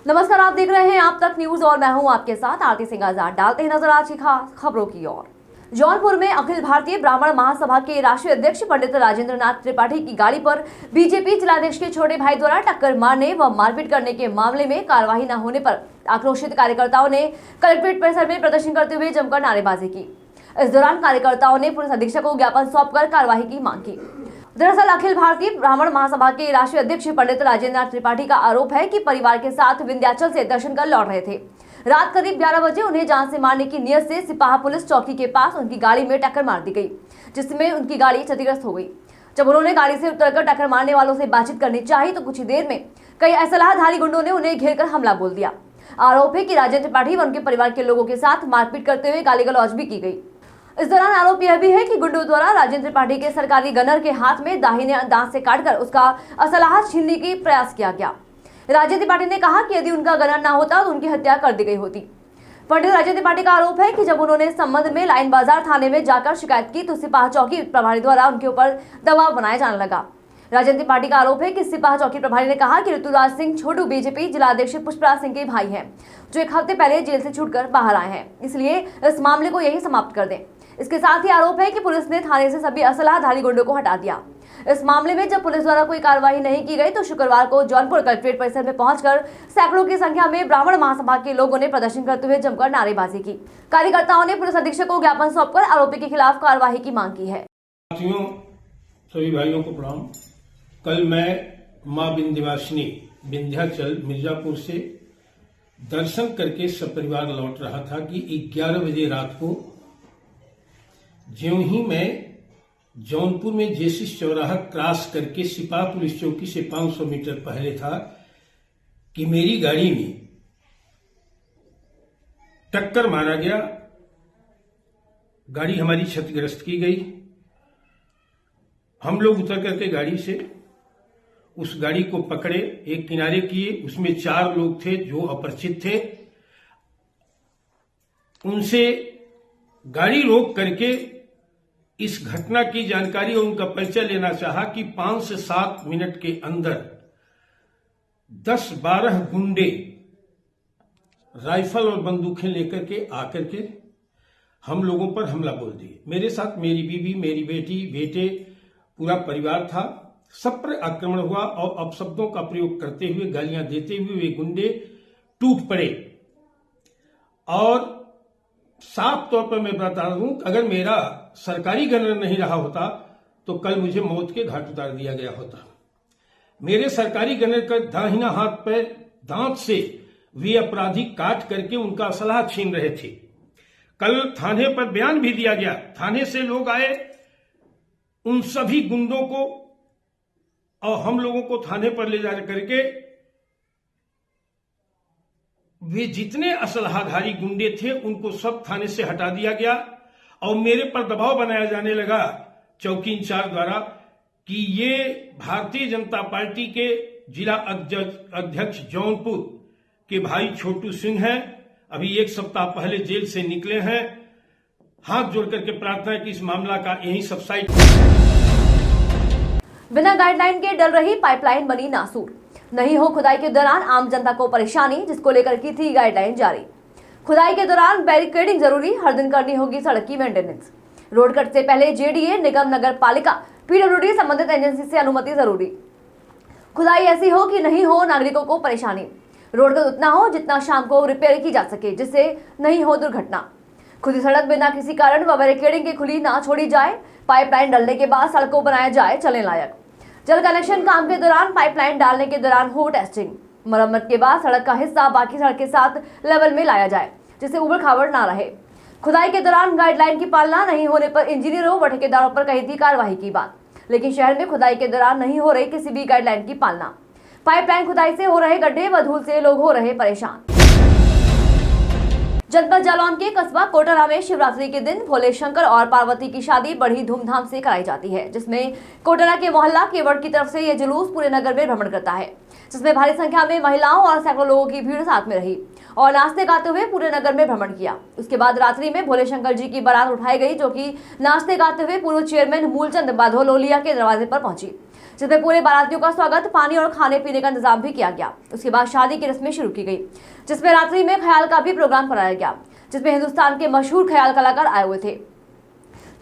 नमस्कार, आप देख रहे हैं आप तक न्यूज और मैं हूं आपके साथ आरती सिंह आजाद। डालते हैं नजर आज की खास खबरों की ओर। जौनपुर में अखिल भारतीय ब्राह्मण महासभा के राष्ट्रीय अध्यक्ष पंडित राजेंद्र नाथ त्रिपाठी की गाड़ी पर बीजेपी जिलाध्यक्ष के छोटे भाई द्वारा टक्कर मारने व मारपीट करने के मामले में कार्रवाई न होने पर आक्रोशित कार्यकर्ताओं ने कलेक्ट्रेट परिसर में प्रदर्शन करते हुए जमकर नारेबाजी की। इस दौरान कार्यकर्ताओं ने पुलिस अधीक्षक को ज्ञापन सौंपकर कार्रवाई की मांग की। दरअसल अखिल भारतीय ब्राह्मण महासभा के राष्ट्रीय अध्यक्ष पंडित राजेंद्र नाथ त्रिपाठी का आरोप है कि परिवार के साथ विंध्याचल से दर्शन कर लौट रहे थे। रात करीब 11 बजे उन्हें जान से मारने की नियत से सिपाहा पुलिस चौकी के पास उनकी गाड़ी में टक्कर मार दी गई, जिसमें उनकी गाड़ी क्षतिग्रस्त हो गई। जब उन्होंने गाड़ी से उतरकर टक्कर मारने वालों से बातचीत करनी चाही तो कुछ ही देर में कई असलाहधारी गुंडों ने उन्हें घेरकर हमला बोल दिया। आरोप है कि राजेंद्र त्रिपाठी व उनके परिवार के लोगों के साथ मारपीट करते हुए गाली गलौज भी की गई। इस दौरान आरोप यह भी है कि गुंडों द्वारा राजेंद्र त्रिपाठी के सरकारी गनर के हाथ में दाहिने दांत से काटकर उसका असलाह छीनने की प्रयास किया गया। राजेंद्र त्रिपाठी ने कहा कि यदि उनका गनर न होता तो उनकी हत्या कर दी गई होती। पंडित राजेंद्र त्रिपाठी का आरोप है कि जब उन्होंने इस संबंध में लाइन बाजार थाने में जाकर शिकायत की तो सिपाहा चौकी प्रभारी द्वारा उनके ऊपर दबाव बनाया जाने लगा। राजेंद्र त्रिपाठी का आरोप है कि सिपाहा चौकी प्रभारी ने कहा कि ऋतुराज सिंह छोटू बीजेपी जिलाध्यक्ष पुष्पराज सिंह के भाई हैं, जो एक हफ्ते पहले जेल से छूटकर बाहर आए हैं, इसलिए इस मामले को यही समाप्त कर दें। इसके साथ ही आरोप है कि पुलिस ने थाने से सभी असलाहधारी गुंडों को हटा दिया। इस मामले में जब पुलिस द्वारा कोई कार्रवाई नहीं की गई तो शुक्रवार को जौनपुर कलेक्ट्रेट परिसर में पहुंचकर सैकड़ों की संख्या में ब्राह्मण महासभा के लोगों ने प्रदर्शन करते हुए जमकर नारेबाजी की। कार्यकर्ताओं ने पुलिस अधीक्षक को ज्ञापन सौंपकर आरोपी के खिलाफ कार्रवाई की मांग की है। सभी भाइयों को प्रणाम। कल मैं मां विंध्यवासिनी विंध्याचल मिर्जापुर से दर्शन करके सपरिवार लौट रहा था कि 11 बजे रात को ज्यों ही मैं जौनपुर में जेसिस चौराहा क्रॉस करके सिपाहा पुलिस चौकी से 500 मीटर पहले था कि मेरी गाड़ी में टक्कर मारा गया। गाड़ी हमारी क्षतिग्रस्त की गई। हम लोग उतर करके गाड़ी से उस गाड़ी को पकड़े, एक किनारे किए। उसमें 4 लोग थे जो अपरिचित थे। उनसे गाड़ी रोक करके इस घटना की जानकारी और उनका परिचय लेना चाहा कि 5 से 7 मिनट के अंदर 10-12 गुंडे राइफल और बंदूकें लेकर के आकर के हम लोगों पर हमला बोल दिए। मेरे साथ मेरी बीवी, मेरी बेटी, बेटे, पूरा परिवार था। सब पर आक्रमण हुआ और अपशब्दों का प्रयोग करते हुए, गालियां देते हुए वे गुंडे टूट पड़े। और साफ तौर पर मैं बता दूं, अगर मेरा सरकारी गनर नहीं रहा होता तो कल मुझे मौत के घाट उतार दिया गया होता। मेरे सरकारी गनर का दाहिना हाथ पर दांत से वे अपराधी काट करके उनका असलाह छीन रहे थे। कल थाने पर बयान भी दिया गया। थाने से लोग आए, उन सभी गुंडों को और हम लोगों को थाने पर ले जा करके वे जितने असलाहधारी गुंडे थे उनको सब थाने से हटा दिया गया और मेरे पर दबाव बनाया जाने लगा चौकी इंचार्ज द्वारा कि ये भारतीय जनता पार्टी के जिला अध्यक्ष जौनपुर के भाई छोटू सिंह हैं। अभी 1 सप्ताह पहले जेल से निकले हैं। हाथ जोड़ करके प्रार्थना है कि इस मामला का यही सबसाइड। बिना गाइडलाइन के डल रही पाइपलाइन बनी नासूर। नहीं हो खुदाई के दौरान आम जनता को परेशानी, जिसको लेकर की थी गाइडलाइन जारी। खुदाई के दौरान बैरिकेडिंग जरूरी, हर दिन करनी होगी सड़क की मेंटेनेंस। रोड कट से पहले जेडीए, निगम, नगर पालिका, पीडब्ल्यूडी संबंधित एजेंसी से अनुमति जरूरी। खुदाई ऐसी हो कि नहीं हो नागरिकों को परेशानी। रोड कट उतना हो जितना शाम को रिपेयर की जा सके, जिससे नहीं हो दुर्घटना। खुदी सड़क बिना किसी कारण व बैरिकेडिंग के खुली ना छोड़ी जाए। पाइपलाइन डलने के बाद सड़क को बनाया जाए चलने लायक। जल कनेक्शन काम के दौरान पाइपलाइन डालने के दौरान हो टेस्टिंग। मरम्मत के बाद सड़क का हिस्सा बाकी सड़क के साथ लेवल में लाया जाए, जिससे उबड़ खाबड़ ना रहे। खुदाई के दौरान गाइडलाइन की पालना नहीं होने पर इंजीनियरों व ठेकेदारों पर कही थी कार्रवाई की बात, लेकिन शहर में खुदाई के दौरान नहीं हो रही किसी भी गाइडलाइन की पालना। पाइपलाइन खुदाई से हो रहे गड्ढे व धूल से लोग हो रहे परेशान। जनपद जालौन के कस्बा कोटरा में शिवरात्रि के दिन भोले शंकर और पार्वती की शादी बड़ी धूमधाम से कराई जाती है, जिसमें कोटरा के मोहल्ला केवड़ की तरफ से यह जुलूस पूरे नगर में भ्रमण करता है, जिसमें भारी संख्या में महिलाओं और सैकड़ों लोगों की भीड़ साथ में रही और नाचते गाते हुए पूरे नगर में भ्रमण किया। उसके बाद रात्रि में भोले शंकर जी की बारात उठाई गई, जो कि नाचते गाते हुए पूर्व चेयरमैन मूलचंद बाधोलोलिया के दरवाजे पर पहुंची। जिसमें पूरे बारातियों का स्वागत, पानी और खाने पीने का इंतजाम भी किया गया। उसके बाद शादी की रस्में शुरू की गई, जिसमें रात्रि में ख्याल का भी प्रोग्राम कराया गया, जिसमें हिंदुस्तान के मशहूर ख्याल कलाकार आए हुए थे,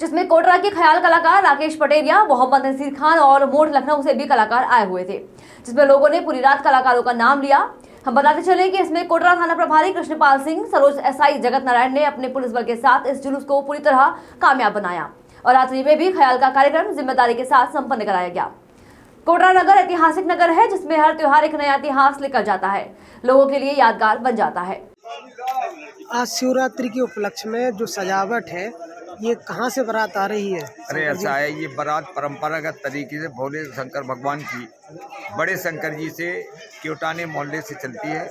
जिसमें कोटरा के ख्याल कलाकार राकेश पटेलिया, मोहम्मद नसीर खान और मोड़ लखनऊ से भी कलाकार आए हुए थे, जिसमें लोगों ने पूरी रात कलाकारों का नाम लिया। हम बताते चले कि इसमें कोटरा थाना प्रभारी कृष्णपाल सिंह, सरोज एसआई जगत नारायण ने अपने पुलिस बल के साथ इस जुलूस को पूरी तरह कामयाब बनाया और रात्रि में भी ख्याल का कार्यक्रम जिम्मेदारी के साथ संपन्न कराया गया। कोटरा नगर ऐतिहासिक नगर है, जिसमें हर त्योहार एक नया इतिहास लेकर जाता है, लोगों के लिए यादगार बन जाता है। आज शिवरात्रि के उपलक्ष्य में जो सजावट है, ये कहाँ से बारात आ रही है? अरे ऐसा है, ये बारात परंपरागत तरीके से भोले शंकर भगवान की बड़े शंकर जी से क्योटाने मोहल्ले से चलती है।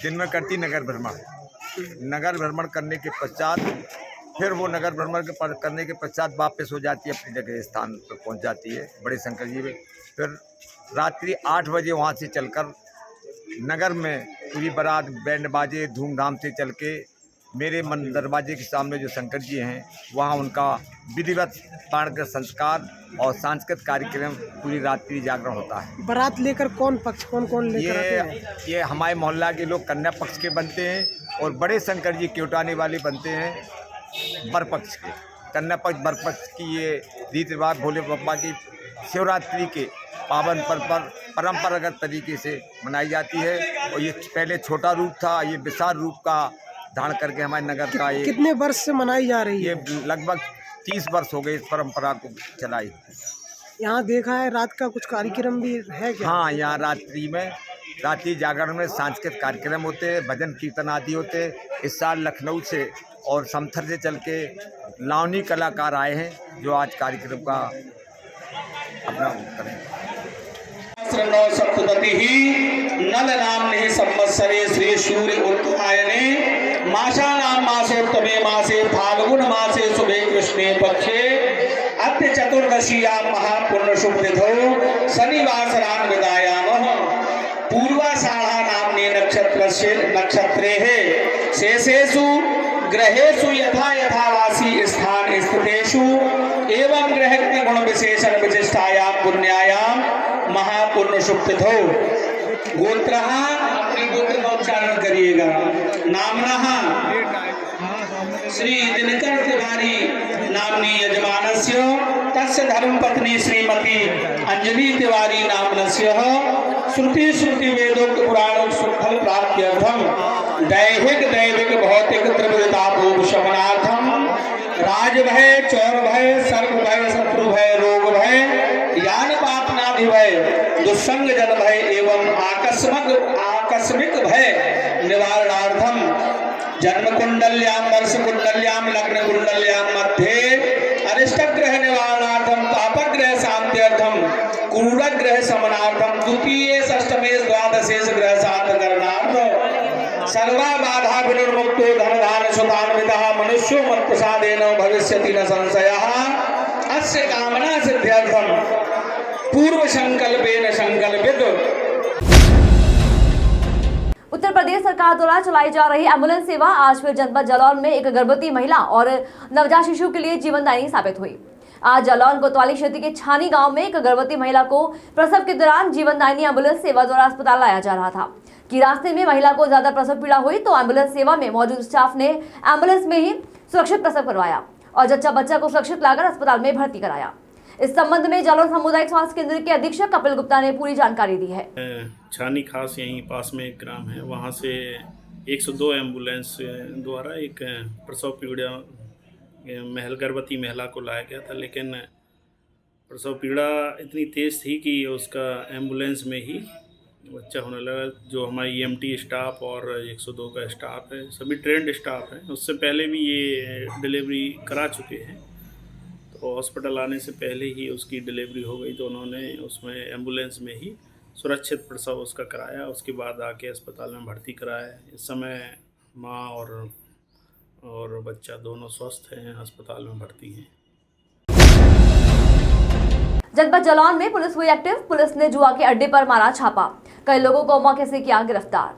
दिन में करती नगर भ्रमण करने के पश्चात फिर वो नगर भ्रमण करने के पश्चात वापस हो जाती है, अपनी जगह स्थान पर पहुंच जाती है बड़े शंकर जी में। फिर रात्रि 8 बजे वहाँ से चलकर नगर में पूरी बारात बैंड बाजे धूमधाम से चल के मेरे मन दरवाजे के सामने जो शंकर जी हैं वहाँ उनका विधिवत प्राण का संस्कार और सांस्कृतिक कार्यक्रम पूरी रात्रि जागरण होता है। बारात लेकर कौन लेकर आते हैं? ये हमारे मोहल्ला के लोग कन्या पक्ष के बनते हैं और बड़े शंकर जी क्योटाने वाले बनते हैं बर पक्ष के। कन्या पक्ष बर पक्ष की ये रीति रिवाज भोले बाबा की शिवरात्रि के पावन पर्व पर परंपरागत तरीके से मनाई जाती है। और ये पहले छोटा रूप था, ये विशाल रूप का धारण करके हमारे नगर का ये कितने वर्ष से मनाई जा रही है? ये लगभग 30 वर्ष हो गए इस परंपरा को चलाई। यहाँ देखा है रात का कुछ कार्यक्रम भी है क्या? हाँ, यहाँ रात्रि जागरण में सांस्कृतिक कार्यक्रम होते हैं, भजन कीर्तन आदि होते हैं। इस साल लखनऊ से और समथर से चल के लावनी कलाकार आए हैं जो आज कार्यक्रम का अपना करेंगे। सप्तपति ही नल नाम्नि संवत्सरे श्री सूर्य उत्तरायणे मासानां मासोत्तमे मासे फाल्गुन मासे शुभे कृष्णे पक्षे अद्य चतुर्दशीयां महापुण्य शुभतिथौ शनिवासरां विदायामः पूर्वाषाढ़ा नाम्नि नक्षत्रेः शेषेषु ग्रहेषु यथा यथावासी स्थान स्थितेषु एवं ग्रह गुण विशेषण विशिष्टायां पुण्यायां महापुण्य शुभतिथौ गोत्रः अपने गोत्र का उच्चारण करिएगा। नामनः श्री दिनकर तिवारी नामनी यजमानस्य तस्य धर्मपत्नी श्रीमती अंजलि तिवारी नामनस्य श्रुति वेदोक्त पुराणोक्त सुफल प्राप्त्यर्थम दैहिक भौतिक त्रिविधतापोपशमनार्थम राजभय चौरभय सर्पभय शत्रुभय रोगभय यान पापनाधिभय दुस्संग जनभय एवं आकस्मिक भय निवारणार्थम जन्म कुंडल्यां वर्ष कुंडल्यां लग्न कुंडल्यां मध्ये अरिष्ट ग्रह निवारणार्थम पापग्रह शांत्यर्थम क्रूर ग्रह शमनार्थम द्वितीय षष्ठमे द्वादशेष ग्रह शांत करणार्थ सर्वा बाधा विनिर्मुक्तो धन धान सुतान्वितः मनुष्यो मत प्रसादेन भविष्यति न संशयः अस्य कामना सिद्ध्यर्थम पूर्व संकल्पेन संकल्पित। उत्तर प्रदेश सरकार द्वारा चलाई जा रही एम्बुलेंस सेवा आज फिर जनपद जालौन में एक गर्भवती महिला और नवजात शिशु के लिए जीवनदायिनी साबित हुई। आज जालौन कोतवाली क्षेत्र के छानी गांव में एक गर्भवती महिला को प्रसव के दौरान जीवनदायिनी एम्बुलेंस सेवा द्वारा अस्पताल लाया जा रहा था कि रास्ते में महिला को ज्यादा प्रसव पीड़ा हुई तो एम्बुलेंस सेवा में मौजूद स्टाफ ने एम्बुलेंस में ही सुरक्षित प्रसव करवाया और जच्चा बच्चा को सुरक्षित लाकर अस्पताल में भर्ती कराया। इस संबंध में जालौन सामुदायिक स्वास्थ्य केंद्र के अधीक्षक कपिल गुप्ता ने पूरी जानकारी दी है। छानी खास यहीं पास में एक ग्राम है, वहाँ से 102 एम्बुलेंस द्वारा एक प्रसव पीड़ा गर्भवती महिला को लाया गया था, लेकिन प्रसव पीड़ा इतनी तेज़ थी कि उसका एम्बुलेंस में ही बच्चा होने लगा। जो हमारी EMT स्टाफ और 102 का स्टाफ है, सभी ट्रेंड स्टाफ हैं, उससे पहले भी ये डिलीवरी करा चुके हैं। तो हॉस्पिटल आने से पहले ही उसकी डिलीवरी हो गई, तो उन्होंने उसमें एम्बुलेंस में ही सुरक्षित प्रसव उसका कराया, उसके बाद आके अस्पताल में भर्ती कराया। इस समय माँ और बच्चा दोनों स्वस्थ हैं, अस्पताल में भर्ती हैं। जनपद जालौन में पुलिस हुई एक्टिव। पुलिस ने जुआ के अड्डे पर मारा छापा, कई लोगों को मौके से किया गिरफ्तार।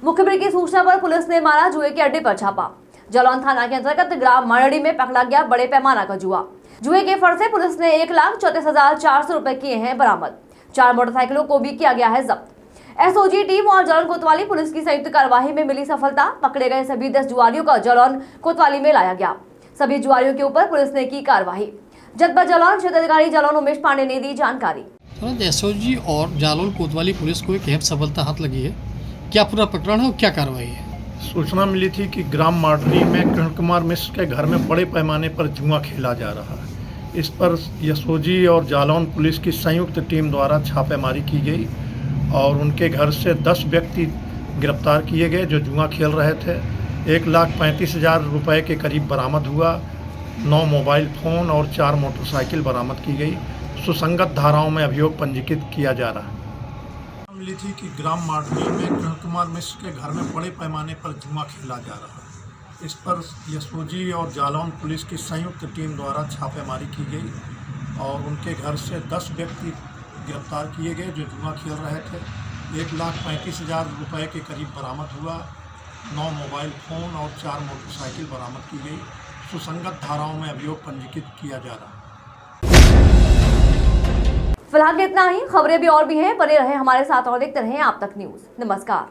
मुखबिर की सूचना पर पुलिस ने मारा जुए के अड्डे पर छापा। जालौन थाना के अंतर्गत ग्राम मारड़ी में पकड़ा गया बड़े पैमाना का जुआ। जुए के फर से पुलिस ने 1,34,400 रुपए किए हैं बरामद। 4 मोटरसाइकिलों को भी किया गया है जब्त। एसओजी टीम और जालौन कोतवाली पुलिस की संयुक्त कार्यवाही में मिली सफलता। पकड़े गए सभी 10 जुआरियों का जालौन कोतवाली में लाया गया। सभी जुआरियों के ऊपर पुलिस ने की कार्यवाही। जनपद जालौन क्षेत्राधिकारी जालौन उमेश पांडे ने दी जानकारी। एसओजी और जालौन कोतवाली पुलिस को एक अहम सफलता हाथ लगी है। क्या पूरा प्रकरण है और क्या कार्रवाई है? सूचना मिली थी कि ग्राम माडरी में कृष्ण कुमार मिश्र के घर में बड़े पैमाने पर जुआ खेला जा रहा है। इस पर एसओजी और जालौन पुलिस की संयुक्त टीम द्वारा छापेमारी की गई और उनके घर से 10 व्यक्ति गिरफ्तार किए गए जो जुआ खेल रहे थे। 1,35,000 रुपये के करीब बरामद हुआ। 9 मोबाइल फ़ोन और 4 मोटरसाइकिल बरामद की गई। सुसंगत धाराओं में अभियोग पंजीकृत किया जा रहा है। मिली थी कि ग्राम माडरी में कृष्ण कुमार मिश्र के घर में बड़े पैमाने पर जुआ खेला जा रहा है। इस पर एसओजी और जालौन पुलिस की संयुक्त टीम द्वारा छापेमारी की गई और उनके घर से 10 व्यक्ति गिरफ्तार किए गए जो जुआ खेल रहे थे। 1,35,000 रुपये के करीब बरामद हुआ। 9 मोबाइल फ़ोन और 4 मोटरसाइकिल बरामद की गई। सुसंगत धाराओं में अभियोग पंजीकृत किया जा रहा है। फिलहाल इतना ही। खबरें भी और भी हैं, बने रहे हमारे साथ और देखते रहें आप तक न्यूज़। नमस्कार।